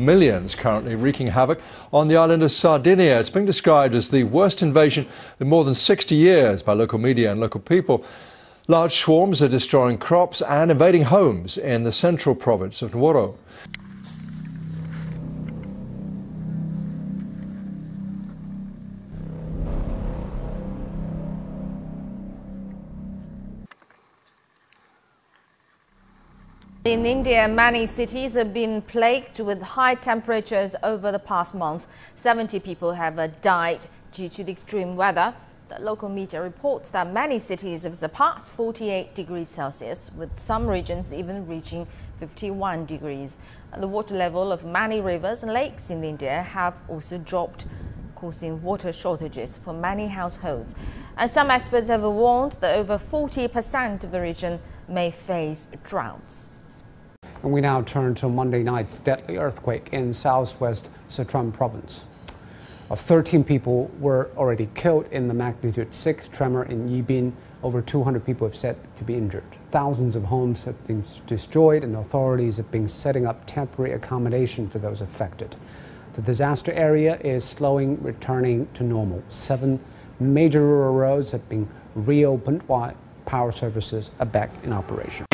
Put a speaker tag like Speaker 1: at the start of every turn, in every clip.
Speaker 1: millions, currently wreaking havoc on the island of Sardinia. It's been described as the worst invasion in more than 60 years by local media and local people. Large swarms are destroying crops and invading homes in the central province of Nuoro.
Speaker 2: In India, many cities have been plagued with high temperatures over the past months. 70 people have died due to the extreme weather. The local media reports that many cities have surpassed 48 degrees Celsius, with some regions even reaching 51 degrees. The water level of many rivers and lakes in India have also dropped, causing water shortages for many households. And some experts have warned that over 40% of the region may face droughts.
Speaker 3: And we now turn to Monday night's deadly earthquake in southwest Sichuan province. 13 people were already killed in the magnitude 6 tremor in Yibin. Over 200 people have said to be injured. Thousands of homes have been destroyed, and authorities have been setting up temporary accommodation for those affected. The disaster area is slowly returning to normal. 7 major rural roads have been reopened while power services are back in operation.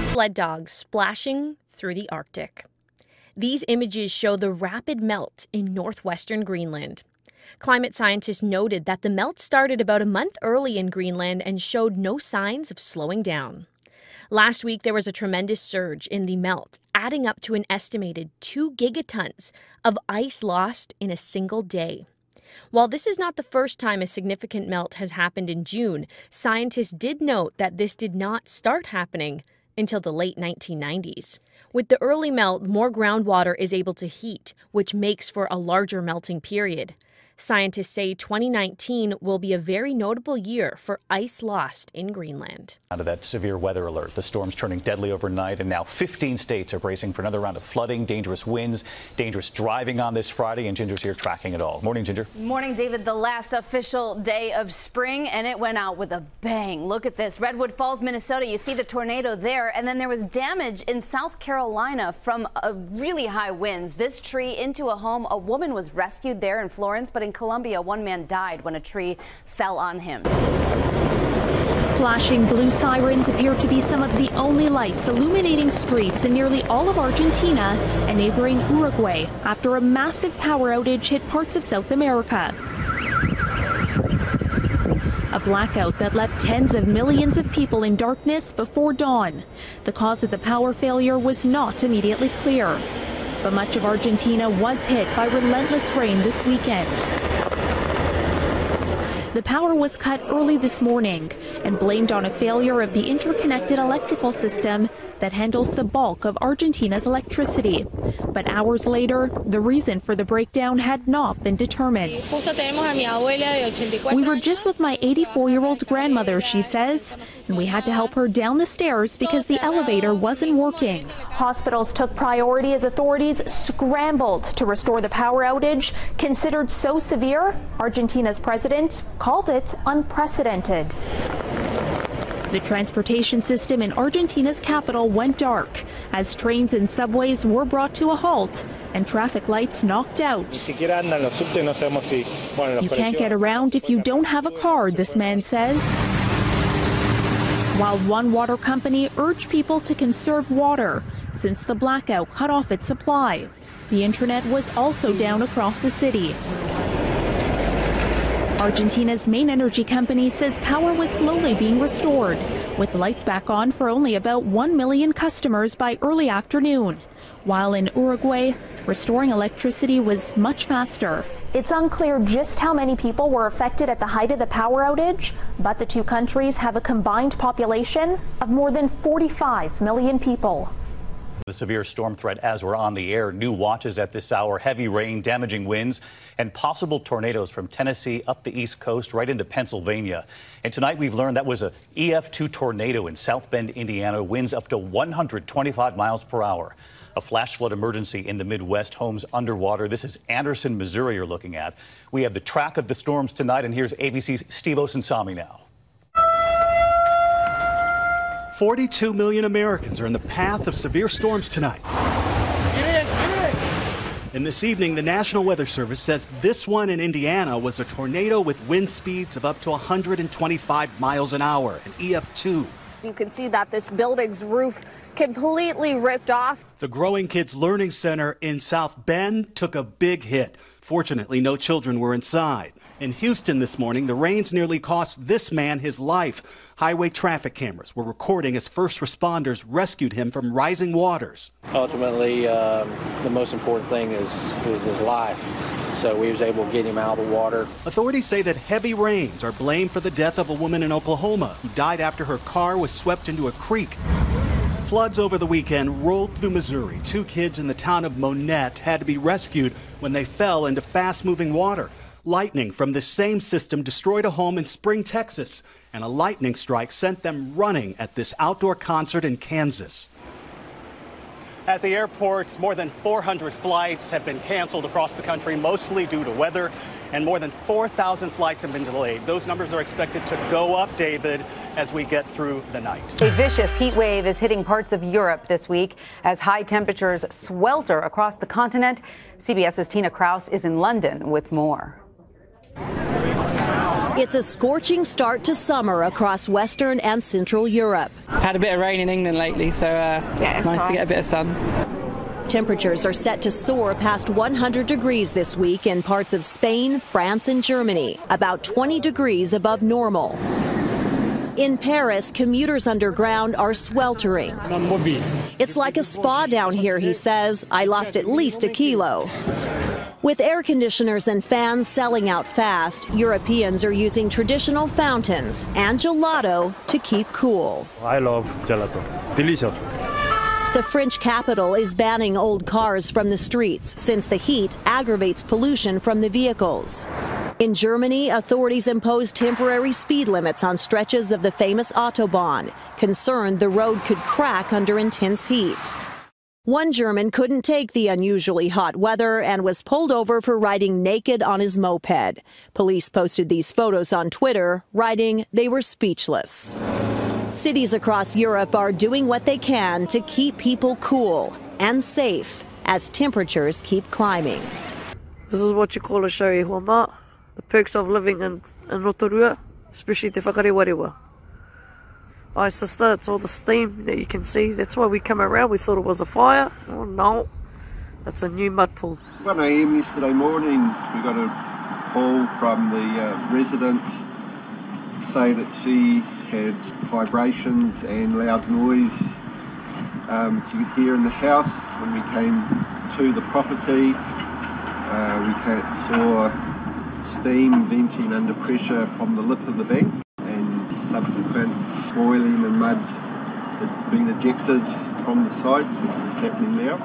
Speaker 4: Sled dogs splashing through the Arctic. These images show the rapid melt in northwestern Greenland. Climate scientists noted that the melt started about a month early in Greenland and showed no signs of slowing down. Last week, there was a tremendous surge in the melt, adding up to an estimated 2 gigatons of ice lost in a single day. While this is not the first time a significant melt has happened in June, scientists did note that this did not start happening until the late 1990s. With the early melt, more groundwater is able to heat, which makes for a larger melting period. Scientists say 2019 will be a very notable year for ice lost in Greenland.
Speaker 5: Out of that severe weather alert, the storm's turning deadly overnight, and now 15 states are bracing for another round of flooding, dangerous winds, dangerous driving on this Friday, and Ginger's here tracking it all. Morning, Ginger.
Speaker 6: Morning, David. The last official day of spring, and it went out with a bang. Look at this. Redwood Falls, Minnesota. You see the tornado there, and then there was damage in South Carolina from really high winds. This tree into a home. A woman was rescued there in Florence, but in Columbia, one man died when a tree fell on him.
Speaker 7: Flashing blue sirens appear to be some of the only lights illuminating streets in nearly all of Argentina and neighboring Uruguay after a massive power outage hit parts of South America. A blackout that left tens of millions of people in darkness before dawn. The cause of the power failure was not immediately clear. But much of Argentina was hit by relentless rain this weekend. The power was cut early this morning and blamed on a failure of the interconnected electrical system that handles the bulk of Argentina's electricity. But hours later, the reason for the breakdown had not been determined. We were just with my 84-year-old grandmother, she says, and we had to help her down the stairs because the elevator wasn't working. Hospitals took priority as authorities scrambled to restore the power outage. Considered so severe, Argentina's president called it unprecedented. The transportation system in Argentina's capital went dark as trains and subways were brought to a halt and traffic lights knocked out. You can't get around if you don't have a car, this man says. While one water company urged people to conserve water since the blackout cut off its supply. The internet was also down across the city. Argentina's main energy company says power was slowly being restored, with lights back on for only about 1 million customers by early afternoon. While in Uruguay, restoring electricity was much faster. It's unclear just how many people were affected at the height of the power outage, but the two countries have a combined population of more than 45 million people.
Speaker 5: The severe storm threat as we're on the air. New watches at this hour. Heavy rain, damaging winds, and possible tornadoes from Tennessee up the East Coast right into Pennsylvania. And tonight we've learned that was a EF2 tornado in South Bend, Indiana. Winds up to 125 miles per hour. A flash flood emergency in the Midwest. Homes underwater. This is Anderson, Missouri you're looking at. We have the track of the storms tonight, and here's ABC's Steve Osensami now.
Speaker 8: 42 million Americans are in the path of severe storms tonight. And this evening, the National Weather Service says this one in Indiana was a tornado with wind speeds of up to 125 miles an hour, an EF2.
Speaker 9: You can see that this building's roof completely ripped off.
Speaker 8: The Growing Kids Learning Center in South Bend took a big hit. Fortunately, no children were inside. In Houston this morning, the rains nearly cost this man his life. Highway traffic cameras were recording as first responders rescued him from rising waters.
Speaker 10: Ultimately, the most important thing is his life. So we was able to get him out of the water.
Speaker 8: Authorities say that heavy rains are blamed for the death of a woman in Oklahoma who died after her car was swept into a creek. Floods over the weekend rolled through Missouri. 2 kids in the town of Monette had to be rescued when they fell into fast-moving water. Lightning from this same system destroyed a home in Spring, Texas, and a lightning strike sent them running at this outdoor concert in Kansas. At the airports, more than 400 flights have been canceled across the country, mostly due to weather, and more than 4,000 flights have been delayed. Those numbers are expected to go up, David, as we get through the night.
Speaker 11: A vicious heat wave is hitting parts of Europe this week as high temperatures swelter across the continent. CBS's Tina Kraus is in London with more.
Speaker 12: It's a scorching start to summer across Western and Central Europe.
Speaker 13: I've had a bit of rain in England lately, so nice to get a bit of sun.
Speaker 12: Temperatures are set to soar past 100 degrees this week in parts of Spain, France, and Germany, about 20 degrees above normal. In Paris, commuters underground are sweltering. It's like a spa down here, he says. I lost at least a kilo. With air conditioners and fans selling out fast, Europeans are using traditional fountains and gelato to keep cool.
Speaker 14: I love gelato. Delicious.
Speaker 12: The French capital is banning old cars from the streets since the heat aggravates pollution from the vehicles. In Germany, authorities imposed temporary speed limits on stretches of the famous Autobahn, concerned the road could crack under intense heat. One German couldn't take the unusually hot weather and was pulled over for riding naked on his moped. Police posted these photos on Twitter, writing they were speechless. Cities across Europe are doing what they can to keep people cool and safe as temperatures keep climbing.
Speaker 15: This is what you call a showy homa, the perks of living in Rotorua, especially te whakarewarewa. Oh, sister, it's all the steam that you can see. That's why we come around. We thought it was a fire. Oh, no. It's a new mud pool.
Speaker 16: 1 a.m. yesterday morning, we got a call from the resident say that she had vibrations and loud noise she could hear in the house. When we came to the property, we saw steam venting under pressure from the lip of the bank, and subsequent boiling and mud had been ejected from the site. This is happening now.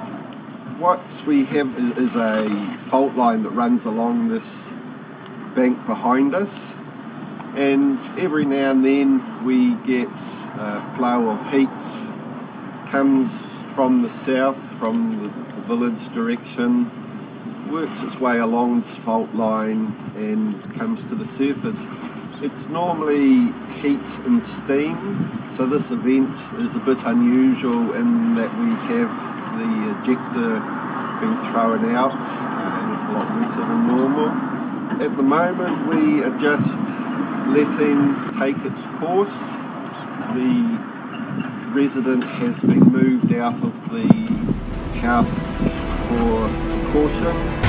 Speaker 16: What we have is a fault line that runs along this bank behind us, and every now and then we get a flow of heat, comes from the south, from the village direction, works its way along this fault line and comes to the surface. It's normally heat and steam, so this event is a bit unusual in that we have the ejector being thrown out and it's a lot wetter than normal. At the moment we are just letting take its course. The resident has been moved out of the house for precaution.